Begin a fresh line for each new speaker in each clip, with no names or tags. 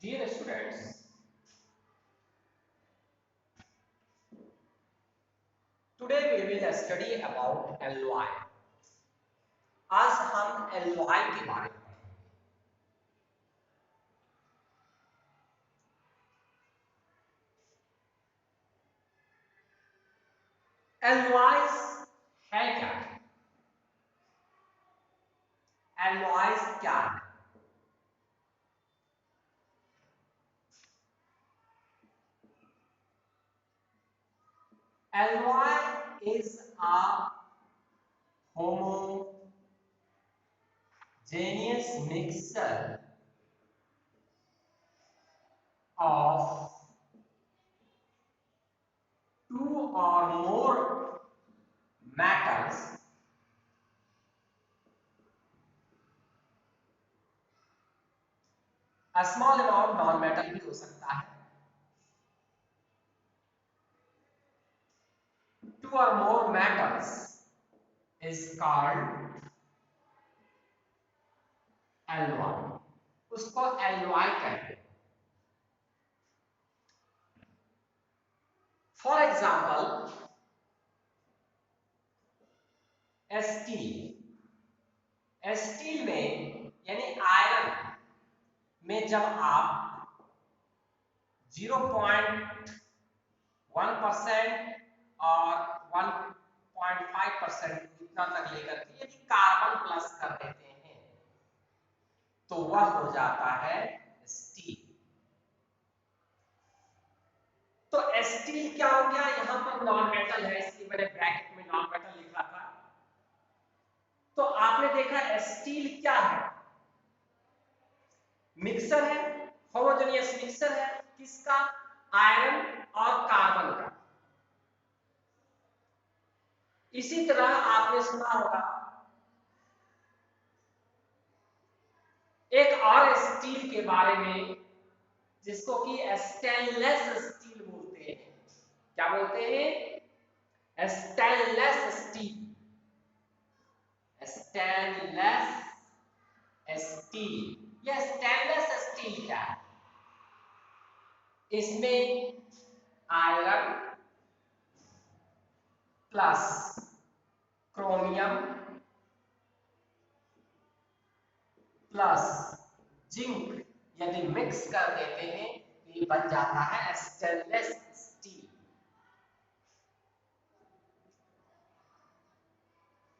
Dear students, today we will study about alloy. आज हम alloy के बारे में पढ़ेंगे। alloys है क्या? alloys क्या है? Alloy is a homogeneous mixture of two or more metals a small amount non metal भी हो सकता है, two or more metals is called alloy. उसको alloy कहते हैं. For example, स्टील में यानी आयरन में जब आप 0.1% और 1.5% इतना तक लेकर के यदि कार्बन प्लस कर देते हैं तो वह हो जाता है स्टील. तो स्टील क्या हो गया? यहां पर नॉन मेटल है, इसलिए मैंने ब्रैकेट में नॉन मेटल लिखा था. तो आपने देखा स्टील क्या है? मिक्सर है, होमोजेनियस मिक्सर है. किसका? आयरन और कार्बन का. इसी तरह आपने सुना होगा एक और स्टील के बारे में जिसको कि स्टेनलेस स्टील बोलते हैं. क्या बोलते हैं? Stainless steel. Stainless steel. यह स्टेनलेस स्टील क्या है? इसमें iron plus chromium plus zinc यदि मिक्स कर देते हैं तो ये बन जाता है स्टेनलेस स्टील.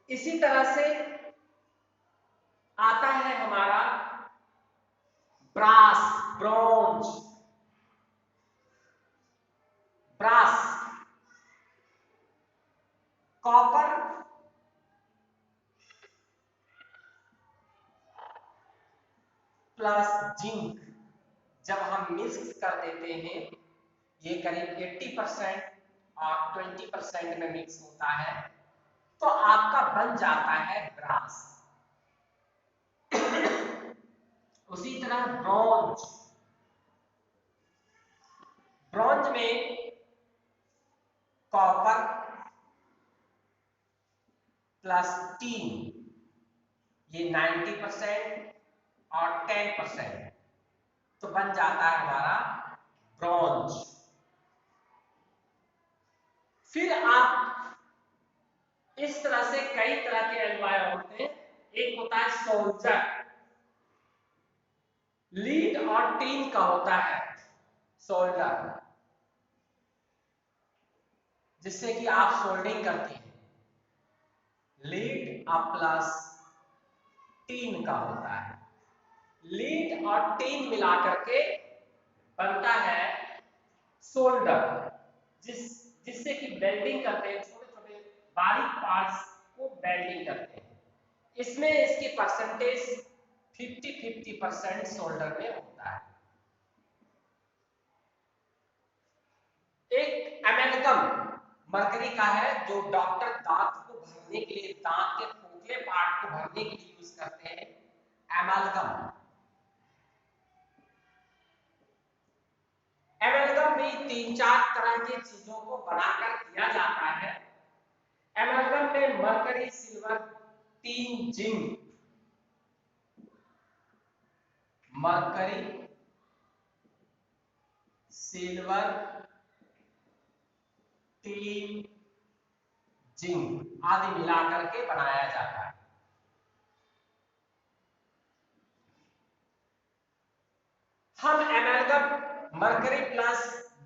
इसी तरह से आता है हमारा brass, bronze. Brass, copper plus zinc जब हम मिक्स कर देते हैं, ये करीब 80% और 20% में मिक्स होता है तो आपका बन जाता है ब्रास. उसी तरह ब्रोंज. ब्रोंज में कॉपर प्लस टीन, ये 90% और 10% तो बन जाता है हमारा ब्रोंज. फिर आप इस तरह से कई तरह के एल्लॉय होते हैं. एक होता है सोल्जर. लीड और टीन का होता है सोल्डर, जिससे कि आप सोल्डिंग करते हैं. लीड और प्लस टीन का होता है. लीड और टीन मिलाकर के बनता है सोल्डर, जिससे कि वेल्डिंग करते हैं. छोटे छोटे बारीक पार्ट्स को वेल्डिंग करते हैं. इसमें इसकी परसेंटेज 50-50% सोल्डर में होता है. एक एमेल्गम मरकरी का है जो डॉक्टर दांत को भरने के लिए, दांत के खोखले पार्ट को भरने के लिए यूज करते हैं. एमेल्गम. एमेल्गम भी 3-4 तरह की चीजों को बनाकर किया जाता है. एमेल्गम में mercury, silver, tin, zinc, mercury, silver, tin, zinc आदि मिलाकर के बनाया जाता है। हम एमेल्गम मरकरी प्लस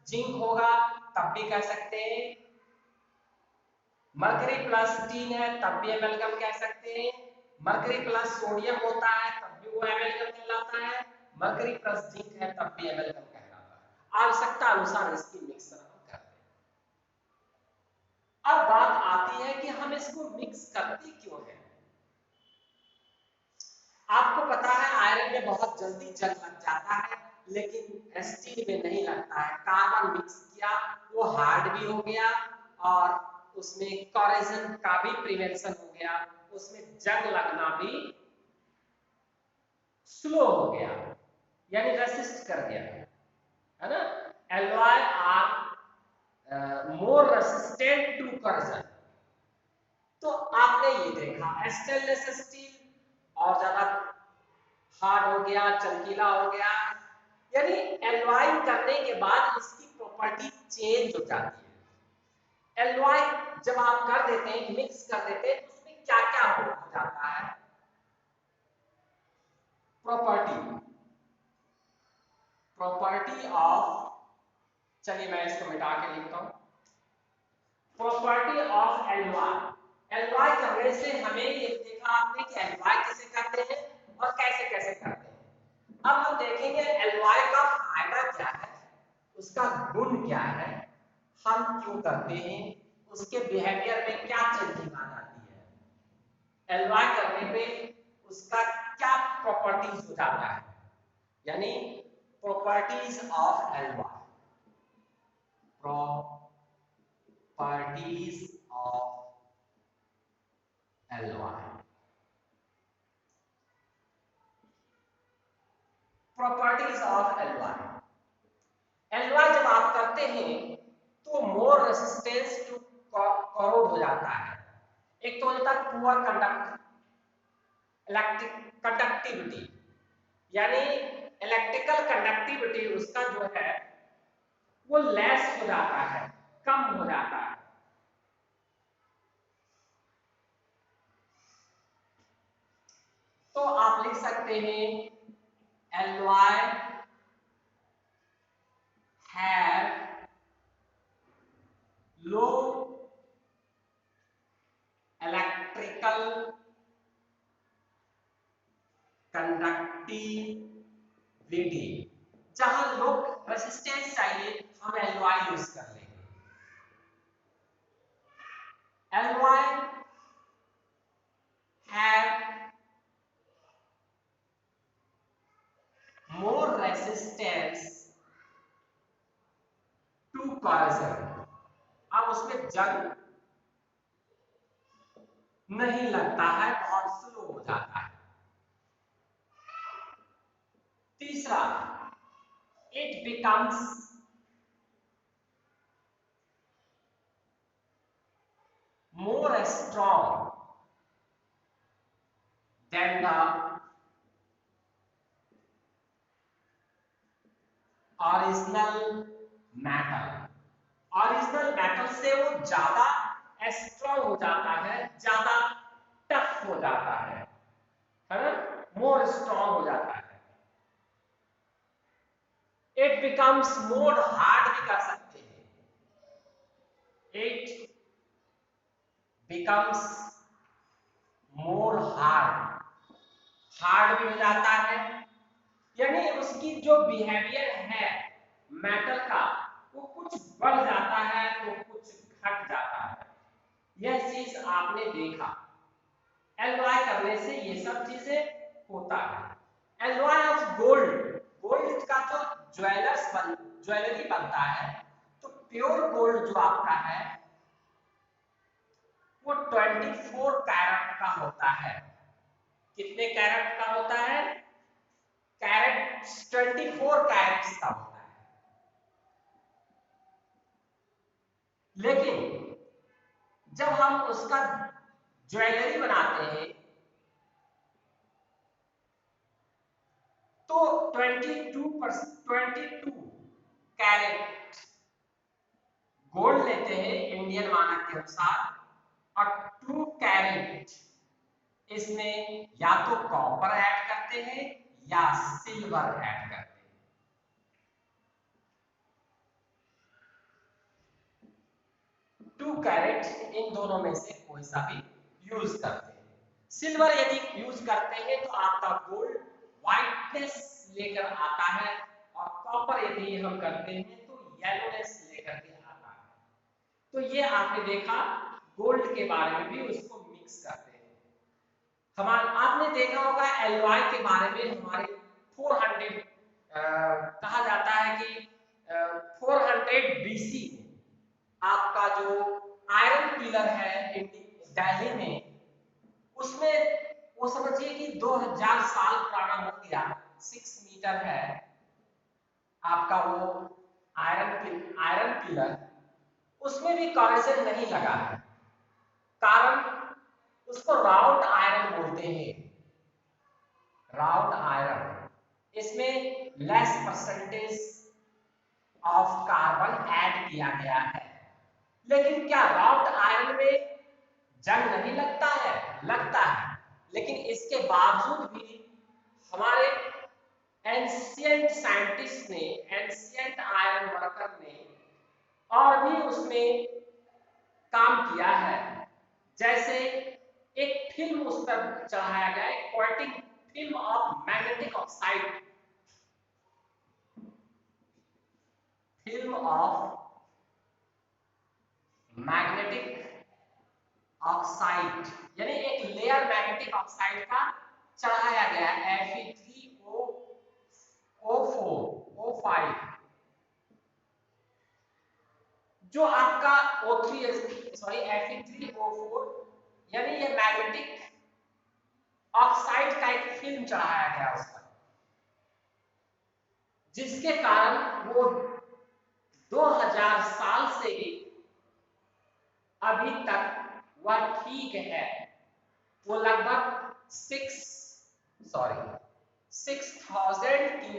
जिंक होगा तब भी कह सकते हैं, मरकरी प्लस टीन है तब भी एमेल्गम कह सकते हैं, मरकरी प्लस सोडियम होता है तब भी वो एमेल्गम कहलाता है, मरकरी प्लस जिंक है तब भी एमेल्गम कहलाता है। आवश्यकता अनुसार इसकी मिक्सर हम करते हैं। अब बात आती है कि हम इसको मिक्स करते क्यों हैं। आपको पता है आयरन में बहुत जल्दी जंग लग जाता है, लेकिन स्टील में नहीं लगता है। कार्बन मिक्स किया वो हार्ड भी हो गया और उसमें कोरोजन का भी प्रिवेंशन हो गया, उसमें जंग लगना भी स्लो हो गया, यानी रेसिस्ट कर गया, है ना। Alloy are more resistant to corrosion. तो आपने ये देखा स्टेनलेस स्टील और ज्यादा हार्ड हो गया, चमकीला हो गया, यानी एलॉय करने के बाद इसकी प्रॉपर्टी चेंज हो जाती है। एलॉय जब आप कर देते हैं, मिक्स कर देते हैं, तो उसमें क्या क्या हो जाता है प्रॉपर्टी ऑफ, चलिए मैं इसको मिटा के लिखता हूं। Property of alloy. एलॉय करने से हमें ये देखा आपने कि एलॉय कैसे करते हैं और कैसे कैसे करते हैं। अब हम देखेंगे एलॉय का फायदा क्या है, उसका गुण क्या है, हम क्यों करते हैं, उसके बिहेवियर में क्या चेंजिंग आ जाती है, एलॉय करने पे उसका क्या प्रॉपर्टीज हो जाता है, यानी properties of alloy. Properties of alloy. Properties of alloy. Alloy जब आप करते हैं तो मोर रेसिस्टेंस टू करोड हो जाता है। एक तो हो जाता है पुअर इलेक्ट्रिक कंडक्टिविटी, यानी इलेक्ट्रिकल कंडक्टिविटी उसका जो है वो लेस हो जाता है, कम हो जाता है। तो आप लिख सकते हैं alloy have low electrical conductivity. जहां लो रेजिस्टेंस चाहिए हम एलॉय यूज कर लेंगे। Alloy have more resistance to corrosion. अब उसमें जंग नहीं लगता है, बहुत स्लो हो जाता है। तीसरा, it becomes more strong than the original metal. Original metal से वो ज्यादा स्ट्रॉन्ग हो जाता है, ज्यादा टफ हो जाता है ना, मोर स्ट्रॉन्ग हो जाता है। इट बिकम्स मोर हार्ड भी कर सकते हैं, it becomes more hard, hard भी हो जाता है, यानी उसकी जो बिहेवियर है मेटल का वो कुछ बढ़ जाता है तो कुछ घट जाता है। यह चीज आपने देखा, एलॉय करने से ये सब चीजें होता है। एलॉय ऑफ गोल्ड, गोल्ड का जो ज्वेलरी बनता है, तो प्योर गोल्ड जो आपका है वो 24 कैरेट का होता है। कितने कैरेट का होता है? कैरेट 24 कैरेट्स का होता है। लेकिन जब हम उसका ज्वेलरी बनाते हैं तो 22 कैरेट गोल्ड लेते हैं इंडियन मानक के अनुसार और 2 कैरेट इसमें या तो कॉपर ऐड करते हैं या सिल्वर ऐड करते हैं। 2 कैरेट इन दोनों में से कोई सा भी यूज करते हैं। सिल्वर यदि यूज करते हैं तो आपका गोल्ड व्हाइटनेस लेकर आता है और कॉपर यदि हम करते हैं तो येलोनेस लेकर के आता है। तो ये आपने देखा गोल्ड के बारे में भी उसको मिक्स करते हैं। हमारे आपने देखा होगा एलॉय के बारे में हमारे 400 कहा जाता है कि 400 बीसी में आपका जो आयरन पिलर है दिल्ली में, उसमें वो समझिए कि 2000 साल पुराना हो गया, 6 मीटर है आपका वो आयरन पिलर, उसमें भी कॉरेजन नहीं लगा है। कारण उसको राउट आयरन बोलते हैं, राउट आयरन। इसमें less percentage of carbon add किया गया है। लेकिन क्या राउट आयरन में जंग नहीं लगता है? लगता है, लेकिन इसके बावजूद भी हमारे एंशिएंट साइंटिस्ट ने, एंशिएंट आयरन वर्कर ने और भी उसमें काम किया है। जैसे एक फिल्म उस पर चढ़ाया गया है, coating film of magnetic oxide, film of magnetic oxide, यानी एक लेयर मैग्नेटिक ऑक्साइड का चढ़ाया गया Fe3O4O5, जो आपका Fe3O4 यानी ये मैग्नेटिक ऑक्साइड का एक फिल्म चढ़ाया गया उस पर, जिसके कारण वो 2000 साल से अभी तक वह ठीक है। वो लगभग 6000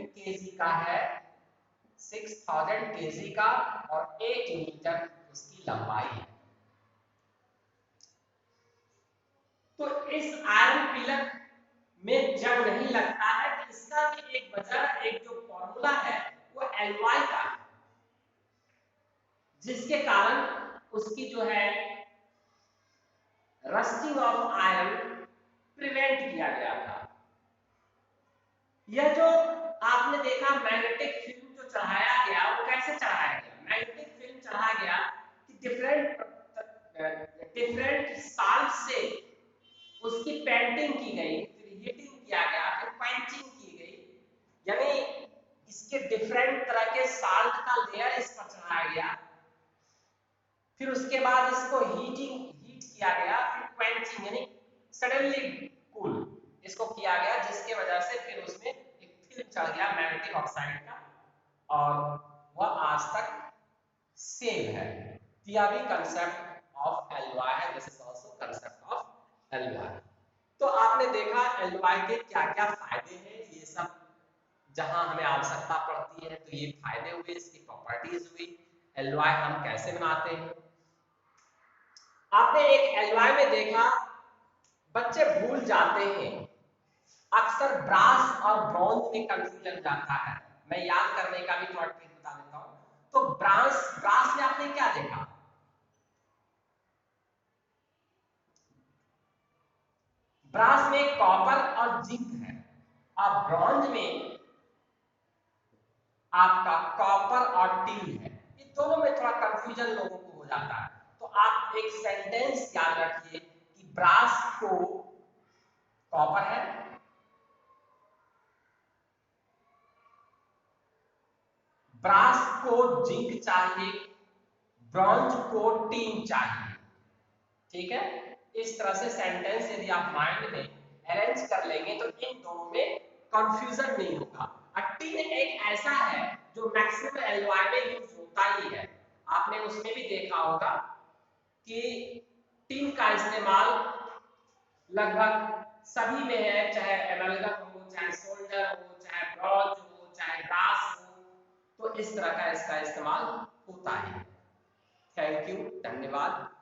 केजी का है, 6000 केजी का और 8 मीटर उसकी लंबाई है। तो इस आयरन पिलर में जंग नहीं लगता है, तो इसका भी एक वजह, एक जो फॉर्मूला है वो एलवाई का है, जिसके कारण उसकी जो है रस्टिंग ऑफ आयरन प्रिवेंट किया गया था। यह जो आपने देखा मैग्नेटिक फिल्म जो चढ़ाया गया, वो कैसे चढ़ाया गया? मैग्नेटिक फिल्म चढ़ाया गया कि डिफरेंट साल्ट से उसकी पेंटिंग की गई, फिर हीटिंग किया गया, फिर क्वेंचिंग की गई, यानी इसके डिफरेंट तरह के साल्ट का लेयर इस पर चढ़ाया गया, फिर उसके बाद इसको हीट किया गया, फिर क्वेंचिंग यानी सडनली कूल इसको किया गया, जिसके वजह से फिर उसमें एक फिल्म चढ़ गया मैग्नेटिक ऑक्साइड का, और वह आज तक सेम है। यह भी कंसेप्ट ऑफ एलवाई है, this is also concept of LY. तो आपने देखा एलवाई के क्या क्या फायदे हैं, ये सब जहां हमें आवश्यकता पड़ती है तो ये फायदे हुए, इसकी प्रॉपर्टीज हुई, एलवाई हम कैसे बनाते हैं। आपने एक एलवाई में देखा, बच्चे भूल जाते हैं, अक्सर ब्रास और ब्रॉन्ज में कंफ्यूजन जाता है। मैं याद करने का भी थोड़ा ट्रिक बता देता हूं। तो ब्रास में आपने क्या देखा? ब्रास में कॉपर और जिंक है, और ब्रॉन्ज में आपका कॉपर और टिन है। इन दोनों में थोड़ा कंफ्यूजन लोगों को हो जाता है। तो आप एक सेंटेंस याद रखिए कि ब्रास को कॉपर है, ब्रास को जिंक चाहिए, ब्रॉन्ज को टिन चाहिए। ठीक है, इस तरह से सेंटेंस यदि आप माइंड में अरेंज कर लेंगे तो इन दोनों में कंफ्यूजन नहीं होगा। टिन एक ऐसा है जो मैक्सिमम एलवाई में यूज होता ही है। आपने उसमें भी देखा होगा कि टिन का इस्तेमाल लगभग सभी में है, चाहे एमलगम हो, चाहे सोल्डर हो, चाहे ब्रॉन्ज हो, चाहे ब्रास हो, तो इस तरह का इसका इस्तेमाल होता है। थैंक यू, धन्यवाद।